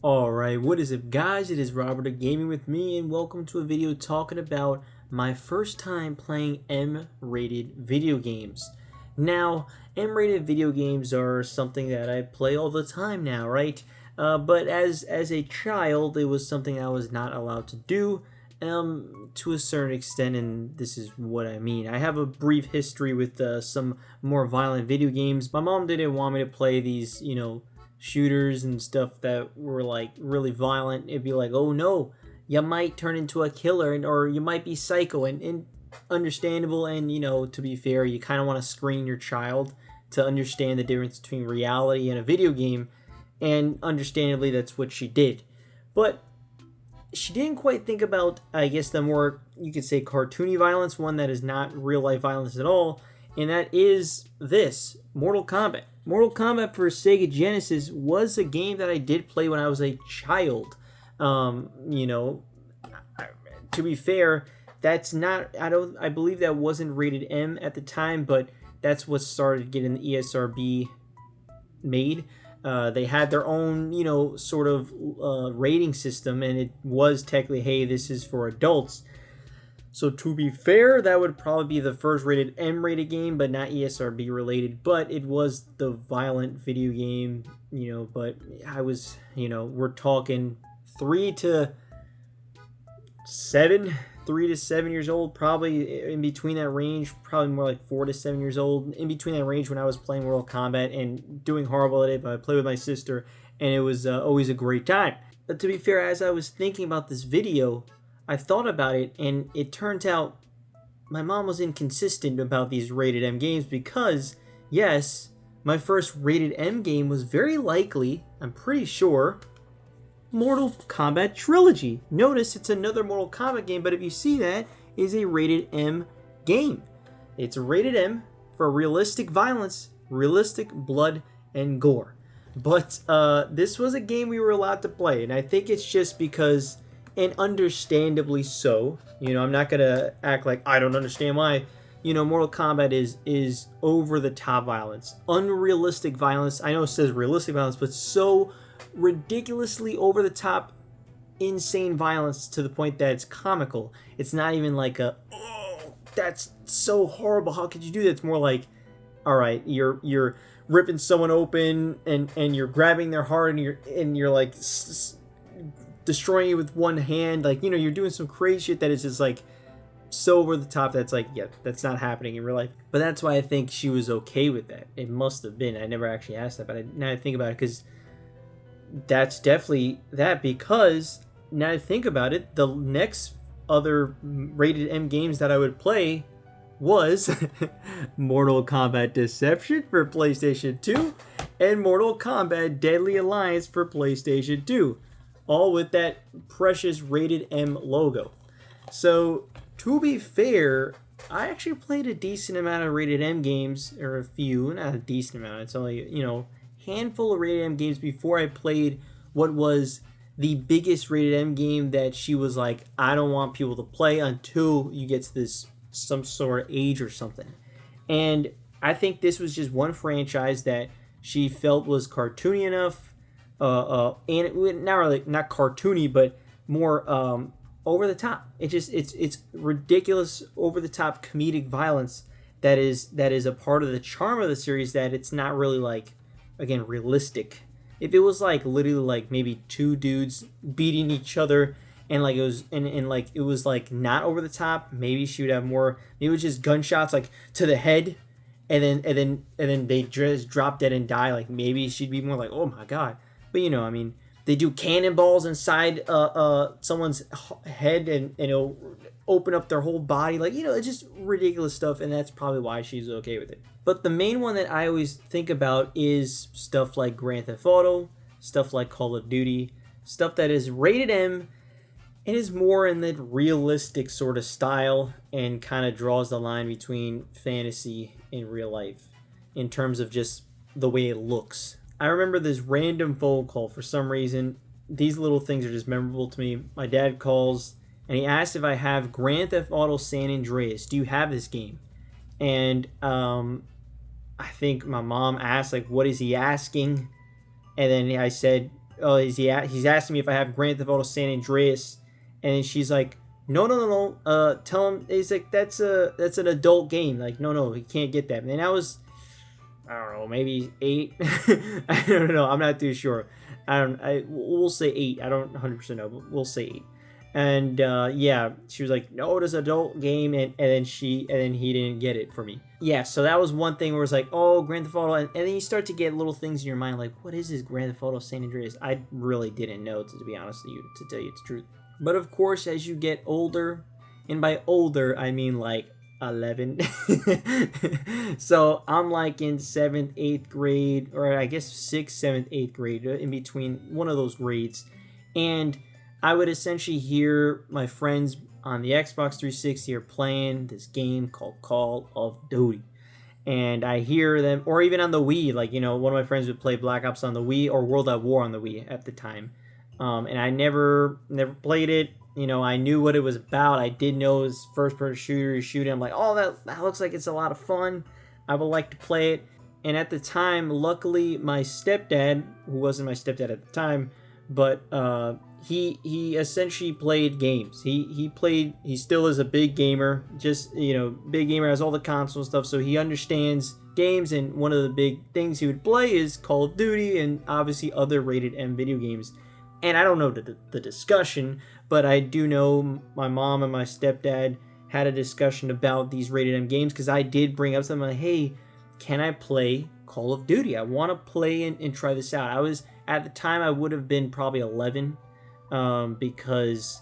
Alright, what is up guys? It is Robert of Gaming with Me, and welcome to a video talking about my first time playing M-rated video games. Now, M-rated video games are something that I play all the time now, right? But as a child, it was something I was not allowed to do to a certain extent, and this is what I mean. I have a brief history with some more violent video games. My mom didn't want me to play these, shooters and stuff that were like really violent. It'd be like, oh no, you might turn into a killer, or you might be psycho, and understandable. And to be fair, you kind of want to screen your child to understand the difference between reality and a video game, and understandably that's what she did. But she didn't quite think about, I guess, the more, you could say, cartoony violence, one that is not real life violence at all, and that is this, Mortal Kombat. Mortal Kombat for Sega Genesis was a game that I did play when I was a child. To be fair, that's not, I believe that wasn't rated M at the time, but that's what started getting the ESRB made. They had their own, sort of rating system, and it was technically, hey, this is for adults. So to be fair, that would probably be the first rated M-rated game, but not ESRB related. But it was the violent video game, but I was, we're talking 3 to 7 years old, probably in between that range, probably more like 4 to 7 years old, in between that range when I was playing Mortal Kombat and doing horrible at it, but I played with my sister, and it was always a great time. But to be fair, as I was thinking about this video, I thought about it, and it turns out my mom was inconsistent about these rated M games because, yes, my first rated M game was very likely, I'm pretty sure, Mortal Kombat Trilogy. Notice it's another Mortal Kombat game, but if you see that, it is a rated M game. It's rated M for realistic violence, realistic blood, and gore. But this was a game we were allowed to play, and I think it's just because, and understandably so, I'm not gonna act like I don't understand why. Mortal Kombat is over the top violence, unrealistic violence. I know it says realistic violence, but so ridiculously over the top, insane violence to the point that it's comical. It's not even like oh, that's so horrible, how could you do that? It's more like, all right, you're ripping someone open, and you're grabbing their heart, and you're like destroying it with one hand, like, you're doing some crazy shit that is just like so over the top that's like, yeah, that's not happening in real life. But that's why I think she was okay with that. It must have been. I never actually asked that, but now I think about it, because that's definitely that, because now I think about it, the next other rated M games that I would play was Mortal Kombat Deception for PlayStation 2 and Mortal Kombat Deadly Alliance for PlayStation 2. All with that precious rated M logo. So, to be fair, I actually played a decent amount of rated M games, or a few, not a decent amount, it's only, handful of rated M games before I played what was the biggest rated M game that she was like, I don't want people to play until you get to this, some sort of age or something. And I think this was just one franchise that she felt was cartoony enough, and not cartoony, but more over the top. It's ridiculous, over the top comedic violence that is a part of the charm of the series. That it's not really like, again, realistic. If it was like literally like maybe two dudes beating each other, and like it was and like it was like not over the top, maybe she would have more. Maybe it was just gunshots like to the head, and then they just drop dead and die. Like maybe she'd be more like, oh my god. But they do cannonballs inside someone's head, and it'll open up their whole body. Like, it's just ridiculous stuff, and that's probably why she's okay with it. But the main one that I always think about is stuff like Grand Theft Auto, stuff like Call of Duty, stuff that is rated M and is more in the realistic sort of style, and kind of draws the line between fantasy and real life in terms of just the way it looks. I remember this random phone call. For some reason, these little things are just memorable to me. My dad calls, and he asked if I have Grand Theft Auto San Andreas. Do you have this game? And I think my mom asked, like, what is he asking? And then I said, he's asking me if I have Grand Theft Auto San Andreas, and then she's like, no. Tell him. He's like, that's an adult game. Like, no, he can't get that. And I was, I don't know, maybe 8. I don't know. I'm not too sure. We'll say 8. I don't 100% know, but we'll say 8. And yeah, she was like, no, it is an adult game, and then he didn't get it for me. Yeah, so that was one thing where it's like, oh, Grand Theft Auto, and then you start to get little things in your mind like, what is this Grand Theft Auto San Andreas? I really didn't know, to be honest with you, to tell you the truth. But of course, as you get older, and by older I mean like 11. So I'm like in 7th, 8th grade, or I guess 6th, 7th, 8th grade, in between one of those grades, and I would essentially hear my friends on the Xbox 360 are playing this game called Call of Duty. And I hear them, or even on the Wii, like, one of my friends would play Black Ops on the Wii or World at War on the Wii at the time. And I never played it. I knew what it was about. I did know it was first-person shooting. I'm like, oh, that looks like it's a lot of fun. I would like to play it. And at the time, luckily, my stepdad, who wasn't my stepdad at the time, but he essentially played games. He still is a big gamer, just, big gamer, has all the console stuff, so he understands games, and one of the big things he would play is Call of Duty and obviously other rated M video games. And I don't know the discussion, but I do know my mom and my stepdad had a discussion about these rated M games, because I did bring up something like, hey, can I play Call of Duty? I want to play and try this out. At the time, I would have been probably 11, because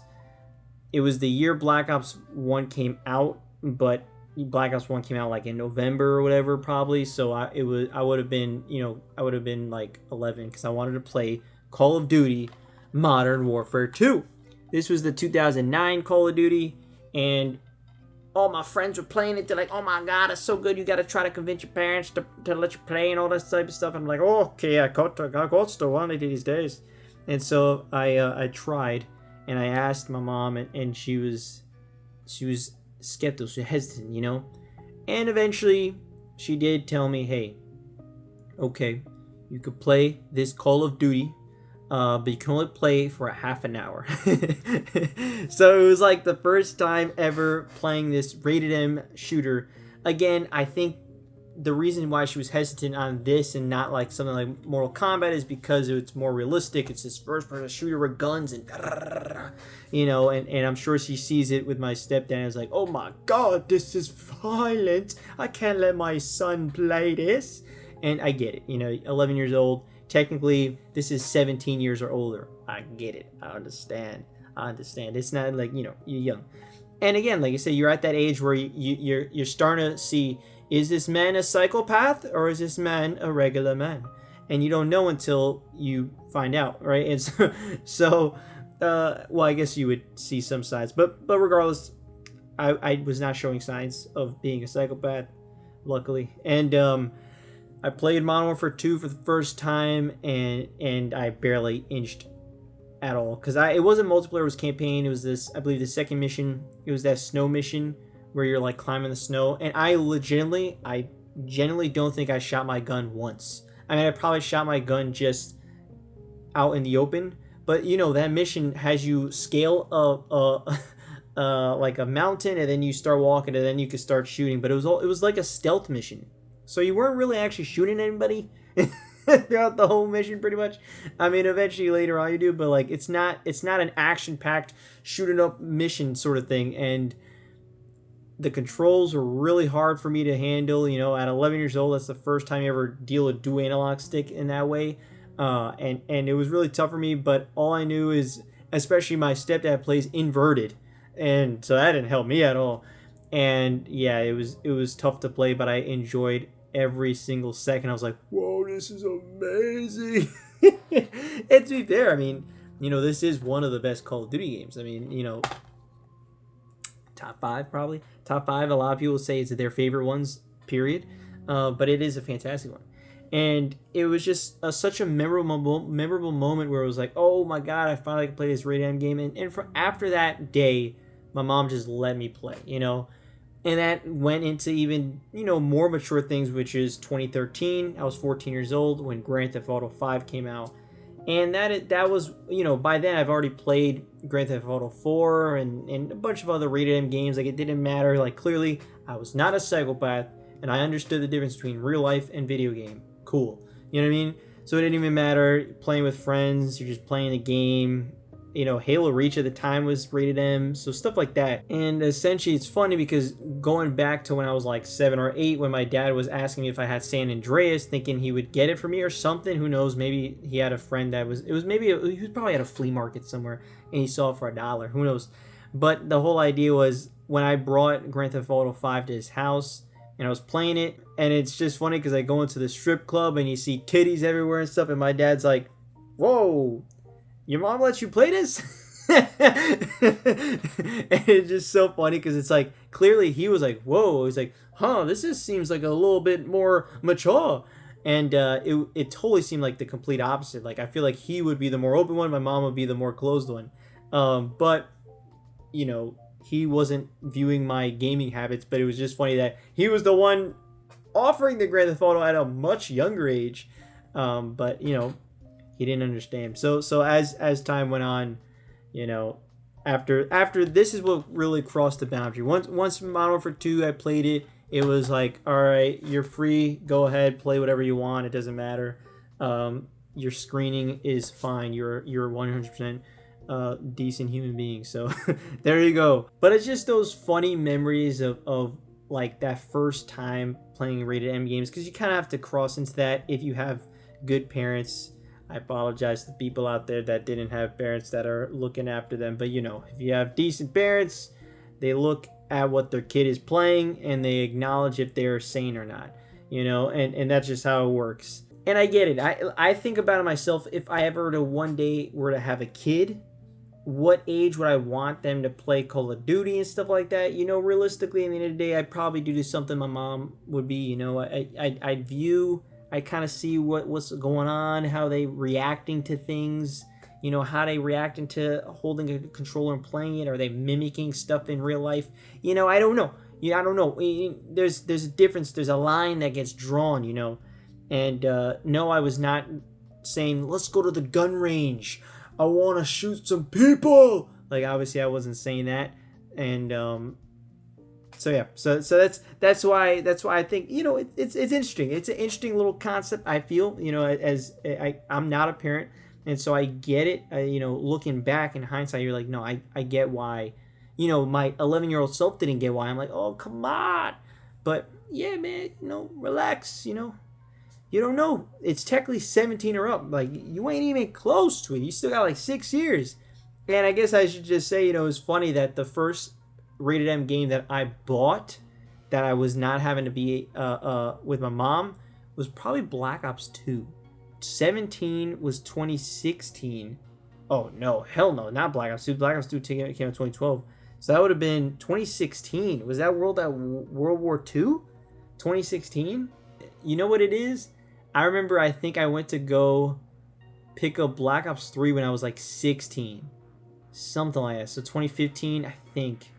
it was the year Black Ops 1 came out, but Black Ops 1 came out like in November or whatever, probably. So I would have been like 11, because I wanted to play Call of Duty Modern Warfare 2. This was the 2009 Call of Duty, and all my friends were playing it. They're like, oh my god, it's so good, you gotta try to convince your parents to let you play and all that type of stuff. I'm like, oh, okay, I got to one of these days. And so I tried, and I asked my mom, and she was skeptical, she was hesitant, and eventually she did tell me, hey, okay, you could play this Call of Duty, but you can only play for a half an hour. So it was like the first time ever playing this rated M shooter. Again, I think the reason why she was hesitant on this and not like something like Mortal Kombat is because it's more realistic. It's this first-person shooter with guns and and I'm sure she sees it with my stepdad and is like, oh my god, this is violent. I can't let my son play this. And I get it, 11 years old. Technically, this is 17 years or older. I get it. I understand. It's not like, you're young. And again, like I say, you're at that age where you're starting to see, is this man a psychopath or is this man a regular man? And you don't know until you find out, right? And so well, I guess you would see some signs. But regardless, I was not showing signs of being a psychopath, luckily. And I played Modern Warfare 2 for the first time, and I barely inched at all, because it wasn't multiplayer, it was campaign. It was this, I believe, the second mission. It was that snow mission where you're like climbing the snow, and I genuinely don't think I shot my gun once. I mean, I probably shot my gun just out in the open, but that mission has you scale like a mountain, and then you start walking, and then you can start shooting. But it was like a stealth mission, so you weren't really actually shooting anybody throughout the whole mission, pretty much. I mean, eventually later on you do, but like it's not an action-packed shooting up mission sort of thing. And the controls were really hard for me to handle. At 11 years old, that's the first time you ever deal with dual analog stick in that way, and it was really tough for me. But all I knew is, especially my stepdad plays inverted, and so that didn't help me at all. And yeah, it was tough to play, but I enjoyed every single second. I was like, whoa, this is amazing. And to be fair, I mean, this is one of the best Call of Duty games. I mean, top 5 probably. Top 5, a lot of people say it's their favorite ones, period. But it is a fantastic one. And it was just such a memorable moment where it was like, oh my god, I finally can play this rated M game. And after that day, my mom just let me play, And that went into even, more mature things, which is 2013. I was 14 years old when Grand Theft Auto 5 came out. And that was, by then I've already played Grand Theft Auto 4 and a bunch of other rated M games. Like, it didn't matter. Like, clearly I was not a psychopath, and I understood the difference between real life and video game. Cool. You know what I mean? So it didn't even matter playing with friends. You're just playing the game. Halo Reach at the time was rated M, so stuff like that. And essentially, it's funny because going back to when I was like 7 or 8, when my dad was asking me if I had San Andreas, thinking he would get it for me or something. Who knows? Maybe he had a friend he was probably at a flea market somewhere and he saw it for $1. Who knows? But the whole idea was when I brought Grand Theft Auto 5 to his house and I was playing it, and it's just funny because I go into the strip club and you see titties everywhere and stuff, and my dad's like, "Whoa, your mom lets you play this?" And it's just so funny because it's like, clearly he was like, "Whoa." He's like, "Huh, this just seems like a little bit more mature." And it totally seemed like the complete opposite. Like, I feel like he would be the more open one, my mom would be the more closed one. But he wasn't viewing my gaming habits, but it was just funny that he was the one offering the Grand Theft Auto at a much younger age. But he didn't understand. So as time went on, after this is what really crossed the boundary. Once Modern Warfare 2, I played it. It was like, all right, you're free. Go ahead, play whatever you want. It doesn't matter. Your screening is fine. You're 100% decent human being. So there you go. But it's just those funny memories of like that first time playing rated M games, because you kind of have to cross into that if you have good parents. I apologize to people out there that didn't have parents that are looking after them, but if you have decent parents, they look at what their kid is playing and they acknowledge if they're sane or not, and that's just how it works. And I get it. I think about it myself. If I ever one day were to have a kid, what age would I want them to play Call of Duty and stuff like that? Realistically, at the end of the day, I'd probably do something my mom would be. I kind of see what's going on, how they reacting to things, how they reacting to holding a controller and playing it. Are they mimicking stuff in real life? I don't know. I don't know. There's a difference. There's a line that gets drawn, And no, I was not saying, let's go to the gun range. I want to shoot some people. Like, obviously I wasn't saying that. And so yeah, so that's why I think it's interesting. It's an interesting little concept. I feel as I'm not a parent, and so I get it. Looking back in hindsight, you're like, no, I get why. My 11-year-old self didn't get why. I'm like, oh, come on. But yeah, man, relax. You don't know. It's technically 17 or up. Like, you ain't even close to it. You still got like 6 years. And I guess I should just say, it's funny that the first rated M game that I bought that I was not having to be with my mom was probably Black Ops 2. 17 was 2016. Oh, no. Hell no. Not Black Ops 2. Black Ops 2 came out in 2012. So that would have been 2016. Was that World War II? 2016? You know what it is? I remember, I think I went to go pick up Black Ops 3 when I was like 16. Something like that. So 2015, I think.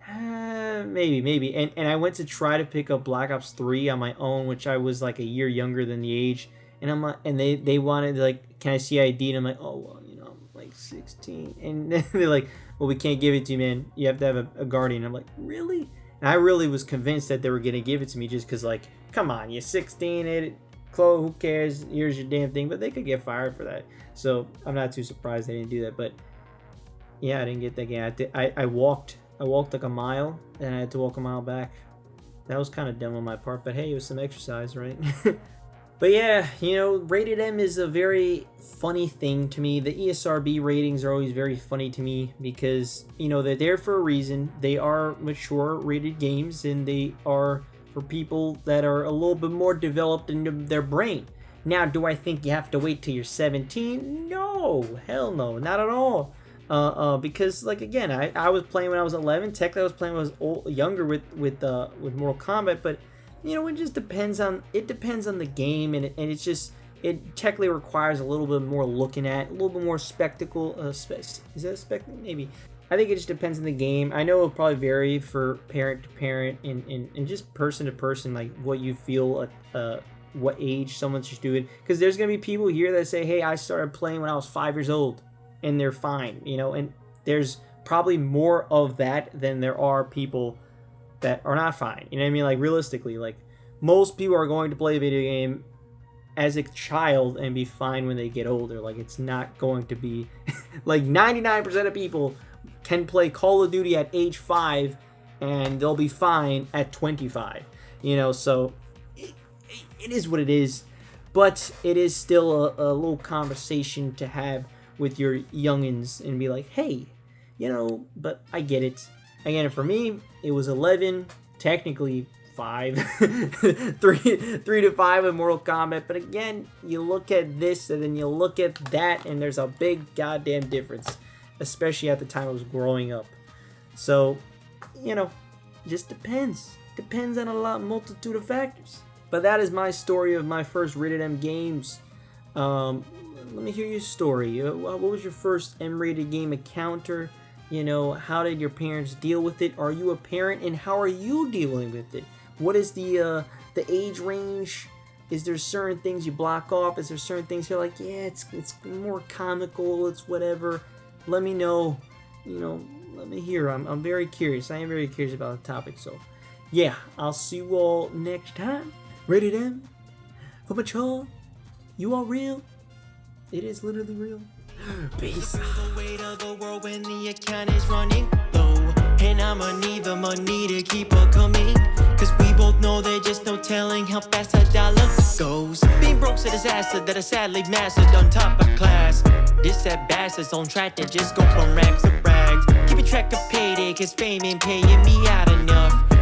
Maybe. And I went to try to pick up Black Ops 3 on my own, which I was like a year younger than the age. And I'm like, and they wanted, like, can I see ID? And I'm like, oh, well, I'm like 16. And they're like, well, we can't give it to you, man. You have to have a guardian. I'm like, really? And I really was convinced that they were going to give it to me just because, like, come on, you're 16, Chloe, who cares? Here's your damn thing. But they could get fired for that. So I'm not too surprised they didn't do that. But yeah, I didn't get that game. I walked like a mile, and I had to walk a mile back. That was kind of dumb on my part, but hey, it was some exercise, right? But yeah, rated M is a very funny thing to me. The ESRB ratings are always very funny to me because, they're there for a reason. They are mature rated games, and they are for people that are a little bit more developed in their brain. Now, do I think you have to wait till you're 17? No, hell no, not at all. Because, like, again, I was playing when I was 11. Technically, I was playing when I was younger with Mortal Kombat, but it just depends on the game, and it technically requires a little bit more looking at, a little bit more spectacle. Is that a spectacle? Maybe. I think it just depends on the game. I know it'll probably vary for parent to parent and just person to person, like what you feel what age someone should do it, because there's gonna be people here that say, hey, I started playing when I was 5 years old, and they're fine, you know. And there's probably more of that than there are people that are not fine, you know what I mean? Like, realistically, like, most people are going to play a video game as a child and be fine when they get older. Like, it's not going to be like 99% of people can play Call of Duty at age 5 and they'll be fine at 25, you know. So it is what it is, but it is still a little conversation to have with your youngins and be like, hey, you know, but I get it. Again, for me, it was 11, technically 5, 3 to 5 in Mortal Kombat. But again, you look at this and then you look at that, and there's a big goddamn difference, especially at the time I was growing up. So, you know, just depends. Depends on a multitude of factors. But that is my story of my first rated M games. Let me hear your story. What was your first M-rated game encounter? You know, how did your parents deal with it? Are you a parent, and how are you dealing with it? What is the age range? Is there certain things you block off? Is there certain things you're like, yeah, it's more comical, it's whatever? Let me know. You know, let me hear. I'm very curious. I am very curious about the topic. So, yeah, I'll see you all next time. Rated M for mature. You are real. It is literally real. Peace. The weight of the world when the account is running low, and I'ma need the money to keep her coming. Cause we both know there's just no telling how fast a dollar goes. Being broke's a disaster that I sadly mastered on top of class. This that bastard's on track to just go from rags to rags. Keeping track of payday, cause fame ain't paying me out enough.